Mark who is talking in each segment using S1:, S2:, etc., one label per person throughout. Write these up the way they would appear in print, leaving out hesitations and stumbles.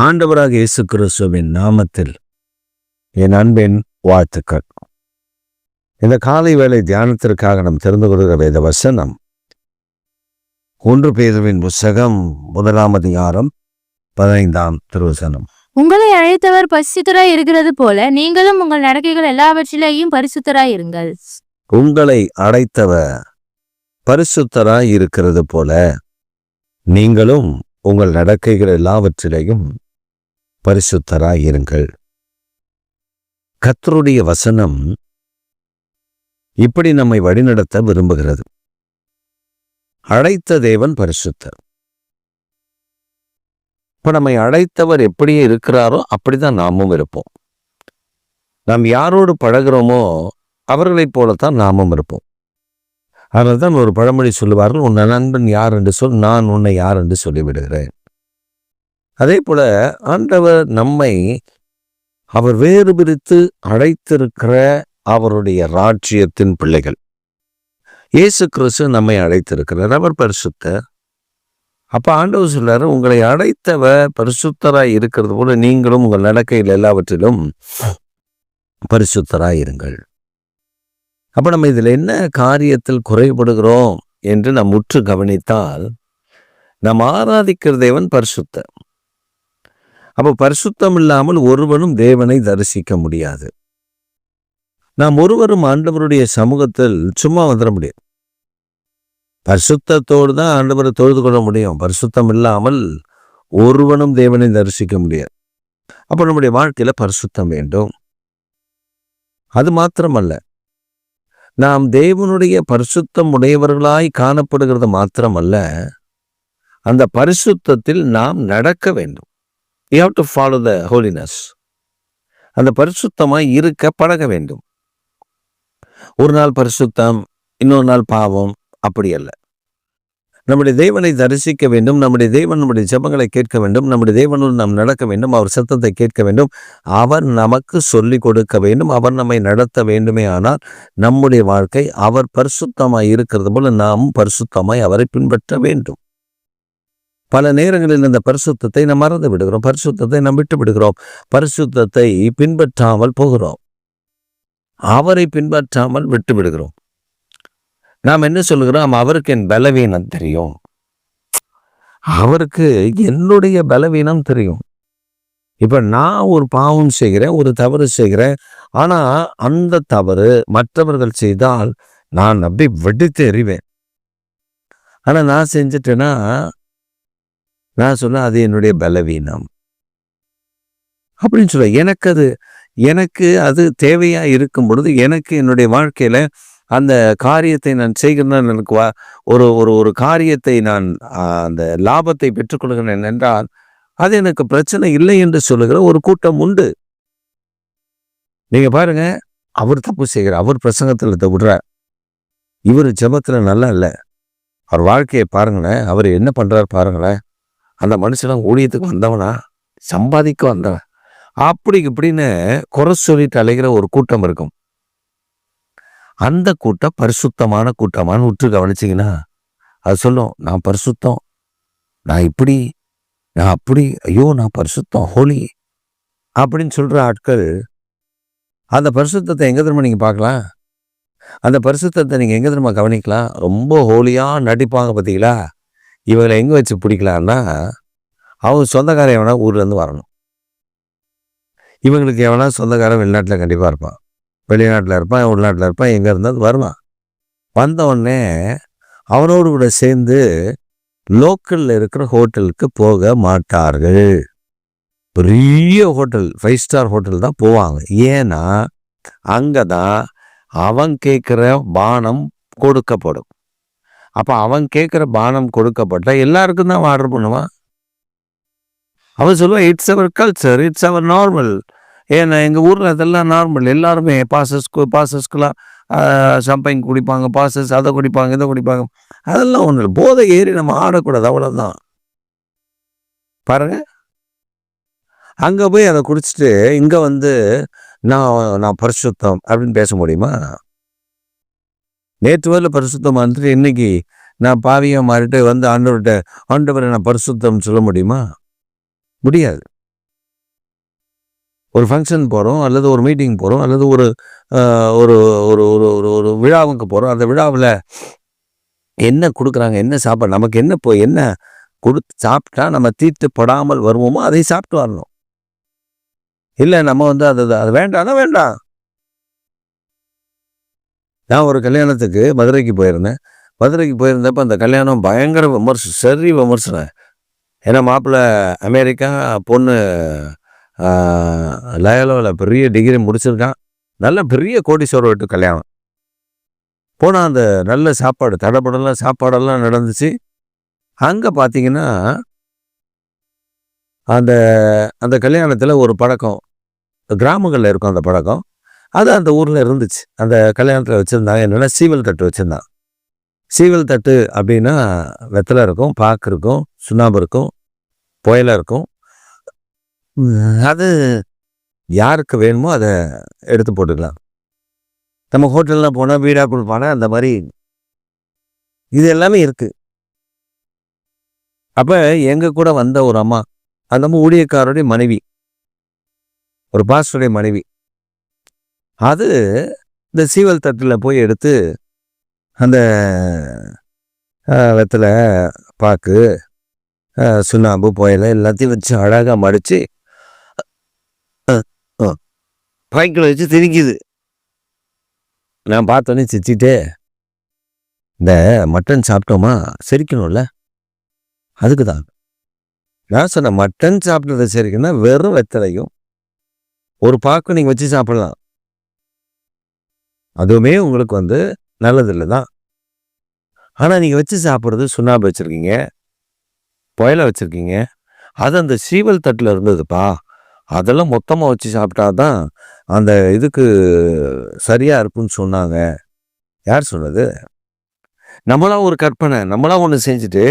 S1: ஆண்டவராக இயேசு கிறிஸ்துவின் நாமத்தில் என் அன்பின் வாழ்த்துக்கள். இந்த காலை வேளை தியானத்திற்காக நாம் தெரிந்து கொள்கிற வேத வசனம் 1 பேதுருவின் புத்தகம் 1ஆம் அதிகாரம் 15ஆம் திருவசனம்.
S2: உங்களை அழைத்தவர் பரிசுத்தராய் இருக்கிறது போல நீங்களும் உங்கள் நடக்கைகள் எல்லாவற்றிலேயும் பரிசுத்தராய் இருங்கள்.
S1: உங்களை அழைத்தவர் பரிசுத்தராய் இருக்கிறது போல நீங்களும் உங்கள் நடக்கைகள் எல்லாவற்றிலேயும் பரிசுத்தராய் இருங்கள். கர்த்தருடைய வசனம் இப்படி நம்மை வழிநடத்த விரும்புகிறது. அழைத்த தேவன் பரிசுத்தர். இப்ப நம்மை அழைத்தவர் எப்படியே இருக்கிறாரோ அப்படிதான் நாமும் இருப்போம். நாம் யாரோடு பழகிறோமோ அவர்களைப் போலத்தான் நாமும் இருப்போம். அதனால்தான் ஒரு பழமொழி சொல்லுவார்கள், உன் நண்பன் யார் என்று சொல், நான் உன்னை யார் என்று சொல்லிவிடுகிறேன். அதே போல ஆண்டவர் நம்மை அவர் வேறு பிரித்து அழைத்திருக்கிற அவருடைய ராஜ்யத்தின் பிள்ளைகள். இயேசு கிறிஸ்து நம்மை அழைத்திருக்கிறார், அவர் பரிசுத்தர். அப்ப ஆண்டவர் சொல்றாரு, உங்களை அழைத்தவர் பரிசுத்தராய் இருக்கிறது போல நீங்களும் உங்கள் நடக்கையில் எல்லாவற்றிலும் பரிசுத்தராய் இருங்கள். அப்ப நம்ம இதுல என்ன காரியத்தில் குறைபடுகிறோம் என்று நாம் உற்று கவனித்தால், நாம் ஆராதிக்கிற தேவன் பரிசுத்தர். அப்ப பரிசுத்தம் இல்லாமல் ஒருவனும் தேவனை தரிசிக்க முடியாது. நாம் ஒருவரும் ஆண்டவருடைய சமூகத்தில் சும்மா வந்துட முடியாது. பரிசுத்தத்தோடு தான் ஆண்டவரை தொழுது கொள்ள முடியும். பரிசுத்தம் இல்லாமல் ஒருவனும் தேவனை தரிசிக்க முடியாது. அப்ப நம்முடைய வாழ்க்கையில பரிசுத்தம் வேண்டும். அது மாத்திரமல்ல, நாம் தேவனுடைய பரிசுத்தம் உடையவர்களாய் காணப்படுகிறது மாத்திரமல்ல, அந்த பரிசுத்தத்தில் நாம் நடக்க வேண்டும். You have to follow the holiness. அந்த பரிசுத்தமாய் இருக்க பழக வேண்டும். ஒரு நாள் பரிசுத்தம், இன்னொரு நாள் பாவம், அப்படி அல்ல. நம்முடைய தேவனை தரிசிக்க வேண்டும். நம்முடைய தேவன் நம்முடைய ஜெபங்களை கேட்க வேண்டும். நம்முடைய தேவனோடு நாம் நடக்க வேண்டும். அவர் சத்தத்தை கேட்க வேண்டும். அவர் நமக்கு சொல்லிக் கொடுக்க வேண்டும். அவர் நம்மை நடத்த வேண்டுமே. ஆனால் நம்முடைய வாழ்க்கை அவர் பரிசுத்தமாய் இருக்கிறது போல நாம் பரிசுத்தமாய் அவரை பின்பற்ற வேண்டும். பல நேரங்களில் இந்த பரிசுத்தத்தை நாம் மறந்து விடுகிறோம். பரிசுத்தத்தை நாம் விட்டு விடுகிறோம். பரிசுத்தத்தை பின்பற்றாமல் போகிறோம். அவரை பின்பற்றாமல் விட்டு விடுகிறோம். நாம் என்ன சொல்லுகிறோம்? அவருக்கு என் பலவீனம் தெரியும். அவருக்கு என்னுடைய பலவீனம் தெரியும். இப்ப நான் ஒரு பாவம் செய்கிறேன், ஒரு தவறு செய்கிறேன். ஆனா அந்த தவறு மற்றவர்கள் செய்தால் நான் அப்படி வெடித்து எறிவேன். ஆனா நான் செஞ்சிட்டேன்னா நான் சொன்னேன் அது என்னுடைய பலவீனம் அப்படின்னு சொல்ல. எனக்கு அது தேவையா இருக்கும் பொழுது, எனக்கு என்னுடைய வாழ்க்கையில அந்த காரியத்தை நான் செய்கிறேன், எனக்கு ஒரு காரியத்தை நான் அந்த லாபத்தை பெற்றுக்கொள்கிறேன் என்றால் அது எனக்கு பிரச்சனை இல்லை என்று சொல்லுகிற ஒரு கூட்டம் உண்டு. நீங்க பாருங்க, அவர் தப்பு செய்கிறார், அவர் பிரசங்கத்தில் விடுறார், இவர் ஜெபத்துல நல்லா இல்லை, அவர் வாழ்க்கையை பாருங்களேன், அவர் என்ன பண்றாரு பாருங்களேன், அந்த மனுஷன் ஊழியத்துக்கு வந்தவனா, சம்பாதிக்க வந்தவன், அப்படி இப்படின்னு குறை சொல்லிட்டு அலைகிற ஒரு கூட்டம் இருக்கும். அந்த கூட்டம் பரிசுத்தமான கூட்டமானு உற்று கவனிச்சிங்கன்னா அது சொல்லும், நான் பரிசுத்தம், நான் இப்படி, நான் அப்படி, ஐயோ நான் பரிசுத்தம், ஹோலி அப்படின்னு சொல்ற ஆட்கள். அந்த பரிசுத்தத்தை எங்க தெரியுமா நீங்க பார்க்கலாம்? அந்த பரிசுத்தத்தை நீங்க எங்க தெரியுமா கவனிக்கலாம்? ரொம்ப ஹோலியா நடிப்பாங்க பார்த்தீங்களா? இவங்களை எங்க வச்சு பிடிக்கலான்னா, அவங்க சொந்தக்காரன் எவனா ஊர்ல இருந்து வரணும். இவங்களுக்கு எவனா சொந்தக்காரன் வெளிநாட்டில் கண்டிப்பா இருப்பான், வெளிநாட்டில் இருப்பான், உள்நாட்டில் இருப்பான், எங்க இருந்தாலும் வருவான். வந்த உடனே அவனோடு கூட சேர்ந்து லோக்கல்ல இருக்கிற ஹோட்டலுக்கு போக மாட்டார்கள். பெரிய ஹோட்டல், 5 ஸ்டார் ஹோட்டல் தான் போவாங்க. ஏன்னா அங்கதான் அவன் கேட்கிற பானம் கொடுக்கப்படும். அப்ப அவன் கேட்கிற பானம் கொடுக்கப்பட்ட எல்லாருக்கும் தான் ஆர்டர் பண்ணுவான். அவன் சொல்லுவான், it's our culture, it's our normal. ஏன்னா எங்க ஊர்ல அதெல்லாம் நார்மல். எல்லாருமே பாசஸ்க்குலாம் சம்பைன் குடிப்பாங்க, பாசஸ் அதை குடிப்பாங்க, இதை குடிப்பாங்க. அதெல்லாம் ஒண்ணு இல்லை. போதை ஏறி நம்ம ஆடக்கூடாது, அவ்வளவுதான். பாருங்க, அங்க போய் அதை குடிச்சிட்டு இங்க வந்து நான் பரிசுத்தம் அப்படின்னு பேச முடியுமா? நேற்று வரல பரிசுத்தம் வந்துட்டு இன்னைக்கு நான் பாவியா மாறிட்டு வந்து ஆண்டவரை நான் பரிசுத்தம் சொல்ல முடியுமா? முடியாது. ஒரு ஃபங்க்ஷன் போகிறோம், அல்லது ஒரு மீட்டிங் போகிறோம், அல்லது ஒரு ஒரு ஒரு ஒரு ஒரு ஒரு விழாவுக்கு போகிறோம். அந்த விழாவில் என்ன கொடுக்குறாங்க, என்ன சாப்பாடு, நமக்கு என்ன கொடுத்து சாப்பிட்டா நம்ம தீட்டுப்படாமல் வருவோமோ அதை சாப்பிட்டு வரணும். இல்லை நம்ம அது வேண்டாம்னா வேண்டாம். நான் ஒரு கல்யாணத்துக்கு மதுரைக்கு போயிருந்தேன். மதுரைக்கு போயிருந்தப்போ அந்த கல்யாணம் பயங்கர சரி விமர்சனம். ஏன்னா மாப்பிள்ளை அமெரிக்கா, பொண்ணு லயோலாவில் பெரிய டிகிரி முடிச்சிருக்கான். நல்ல பெரிய கோடீஸ்வரர் வீட்டு கல்யாணம். போனால் அந்த நல்ல சாப்பாடு, தடப்படலாம் சாப்பாடெல்லாம் நடந்துச்சு. அங்கே பார்த்தீங்கன்னா அந்த அந்த கல்யாணத்தில் ஒரு பழக்கம், கிராமங்களில் இருக்கும் அந்த பழக்கம். அது அந்த ஊரில் இருந்துச்சு. அந்த கல்யாணத்தில் வச்சுருந்தாங்க. என்னென்னா சீவல் தட்டு வச்சுருந்தான். சீவல் தட்டு அப்படின்னா வெத்தலை இருக்கும், பாக்கு இருக்கும், சுண்ணாம்பு இருக்கும், புயலை இருக்கும். அது யாருக்கு வேணுமோ அதை எடுத்து போட்டுக்கலாம். நம்ம ஹோட்டல்லாம் போனால் வீடா கொடுப்பானா அந்த மாதிரி இது எல்லாமே இருக்குது. அப்போ எங்கள் கூட வந்த ஒரு அம்மா, அந்த அம்மா ஊழியக்காரருடைய மனைவி, ஒரு பாஸ்டருடைய மனைவி. அது இந்த சீவல் தட்டில் போய் எடுத்து அந்த வெத்தலை, பாக்கு, சுண்ணாம்பு, புயலை எல்லாத்தையும் வச்சு அழகாக மடித்து பைக்கில் வச்சு திணிக்குது. நான் பார்த்தோன்னே சிரிச்சிட்டே, இந்த மட்டன் சாப்பிட்டோமா செரிக்கணும்ல, அதுக்கு தான் நான் சொன்னேன். மட்டன் சாப்பிட்டதை செரிக்கணும்னா வெறும் வெத்தலையும் ஒரு பாக்கும் நீங்கள் வச்சு சாப்பிடலாம். அதுவுமே உங்களுக்கு நல்லதில்லை தான். ஆனால் நீங்கள் வச்சு சாப்பிட்றது சுண்ணாம்பு வச்சுருக்கீங்க, புயலை வச்சுருக்கீங்க. அது அந்த சீவல் தட்டில் இருந்ததுப்பா. அதெல்லாம் மொத்தமாக வச்சு சாப்பிட்டா தான் அந்த இதுக்கு சரியாக இருக்குன்னு சொன்னாங்க. யார் சொன்னது? நம்மளாம் ஒரு கற்பனை, நம்மளாம் ஒன்று செஞ்சுட்டு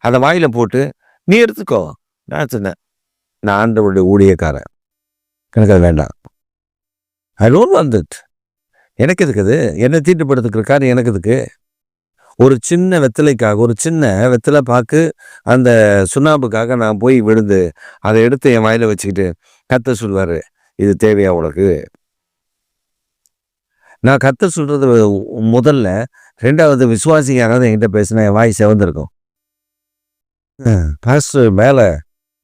S1: அதை வாயில் போட்டு நீ எடுத்துக்கோ. நான் சொன்னேன், நான் ஆண்டவருடைய ஊழியக்காரன், எனக்கு அது வேண்டாம். I don't want it. எனக்கு இருக்குது என்னை தீட்டுப்படுத்துக்கிறக்காரு, எனக்கு இதுக்கு ஒரு சின்ன வெத்தலைக்காக, ஒரு சின்ன வெத்தலை பாக்கு, அந்த சுண்ணாம்புக்காக நான் போய் விழுந்து அதை எடுத்து என் வாயில் வச்சுக்கிட்டு கர்த்தர் சொல்வார், இது தேவையா உனக்கு? நான் கர்த்தர் சொல்கிறது முதல்ல. ரெண்டாவது, விசுவாசி யாராவது என்கிட்ட பேசினா என் வாய் செவந்திருக்கும். பாஸ்டர்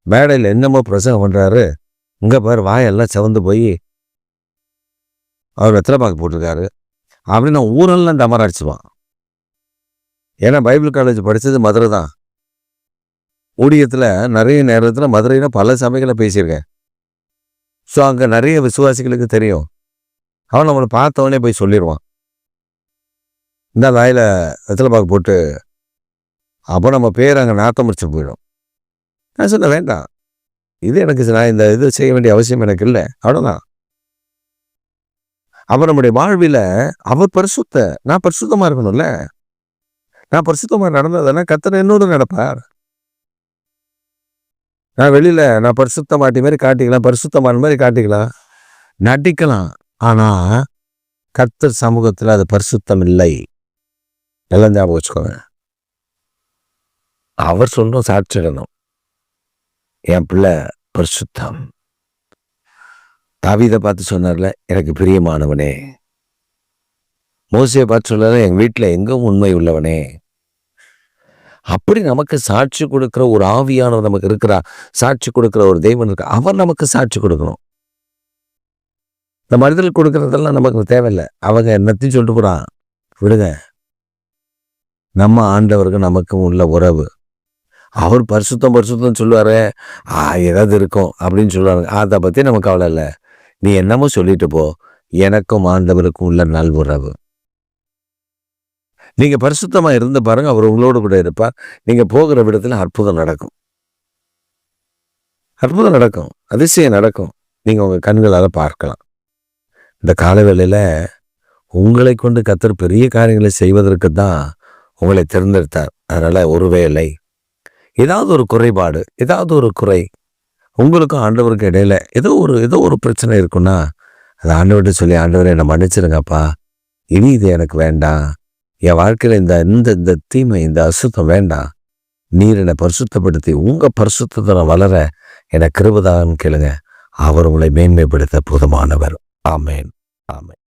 S1: மேடையில் என்னமோ பிரசங்கம் பண்ணுறாரு, இங்கே பாரு வாயெல்லாம் செவந்து போய் அவர் வெத்தலை பாக்கு போட்டிருக்காரு அப்படின்னு நான் ஊரெல்லாம் டமராடிச்சுவான். ஏன்னா பைபிள் காலேஜ் படித்தது மதுரை தான். ஊழியத்தில் நிறைய நேரத்தில் மதுரையில் பல சபைகளை பேசியிருக்கேன். ஸோ அங்கே நிறைய விசுவாசிகளுக்கு தெரியும். அவன் நம்மளை பார்த்தவொடனே போய் சொல்லிடுவான், இந்த வாயில் வெத்தலை பாக்கு போட்டு. அப்போ நம்ம பேர் அங்கே நாட்டம் முடிச்சு போயிடும். நான் சொன்னேன், வேண்டாம், இது எனக்கு நான் இந்த இது செய்ய வேண்டிய அவசியம் எனக்கு இல்லை, அவ்வளோதான். அப்போ நம்முடைய வாழ்வில் அவர் பரிசுத்த, நான் பரிசுத்தமாக இருக்கணும்ல. நான் பரிசுத்தமாக நடந்ததுன்னா கர்த்தர் என்னோடு நடப்பார். நான் வெளியில் நான் பரிசுத்தமாட்டி மாதிரி காட்டிக்கலாம், பரிசுத்தமான மாதிரி காட்டிக்கலாம், நடிக்கலாம். ஆனால் கர்த்தர் சமூகத்தில் அது பரிசுத்தம் இல்லை. எல்லாம் ஞாபகம் வச்சுக்கோங்க. அவர் சொல்லணும், சாட்சிடணும், என் பிள்ளை பரிசுத்தம். தாவீதை பார்த்து சொன்னார்ல, எனக்கு பிரியமானவனே. மோசேயை பார்த்து சொன்னார், எங்கள் வீட்டில் எங்கும் உண்மை உள்ளவனே. அப்படி நமக்கு சாட்சி கொடுக்குற ஒரு ஆவியானவர் நமக்கு இருக்கிறா, சாட்சி கொடுக்குற ஒரு தெய்வன் இருக்கு. அவர் நமக்கு சாட்சி கொடுக்கணும். இந்த மனிதர்கள் கொடுக்கறதெல்லாம் நமக்கு தேவையில்லை. அவங்க என்னத்தையும் சொல்லிட்டு போகிறான், விடுங்க. நம்ம ஆண்டவருக்கு நமக்கும் உள்ள உறவு. அவர் பரிசுத்தம் சொல்லுவார், ஏதாவது இருக்கும் அப்படின்னு சொல்லுவாங்க. அதை பற்றி நமக்கு கவலை இல்லை. நீ என்னமோ சொல்லிட்டு போ, எனக்கும் ஆண்டவருக்கும் உள்ள நல் உறவு. நீங்கள் பரிசுத்தமாக இருந்து பாருங்கள், அவர் உங்களோடு கூட இருப்பார். நீங்கள் போகிற விடத்தில் அற்புதம் நடக்கும், அற்புதம் நடக்கும், அதிசயம் நடக்கும். நீங்கள் உங்கள் கண்களால் பார்க்கலாம். இந்த காலவேளையில் உங்களை கொண்டு கர்த்தர் பெரிய காரியங்களை செய்வதற்கு தான் உங்களை தேர்ந்தெடுத்தார். அதனால் ஒருவேளை ஏதாவது ஒரு குறைபாடு, ஏதாவது ஒரு குறை உங்களுக்கும் ஆண்டவருக்கும் இடையில ஏதோ ஒரு பிரச்சனை இருக்குன்னா, அது ஆண்டவர்கிட்ட சொல்லி, ஆண்டவரை என்னை மன்னிச்சிருங்கப்பா, இனி இது எனக்கு வேண்டாம், என் வாழ்க்கையில் இந்த தீமை, இந்த அசுத்தம் வேண்டாம், நீர் என்னை பரிசுத்தப்படுத்தி உங்கள் பரிசுத்தத்தை வளர என்னை கிருபைதான்னு கேளுங்க. அவர் உங்களை மேன்மைப்படுத்த போதுமானவர். ஆமென். ஆமென்.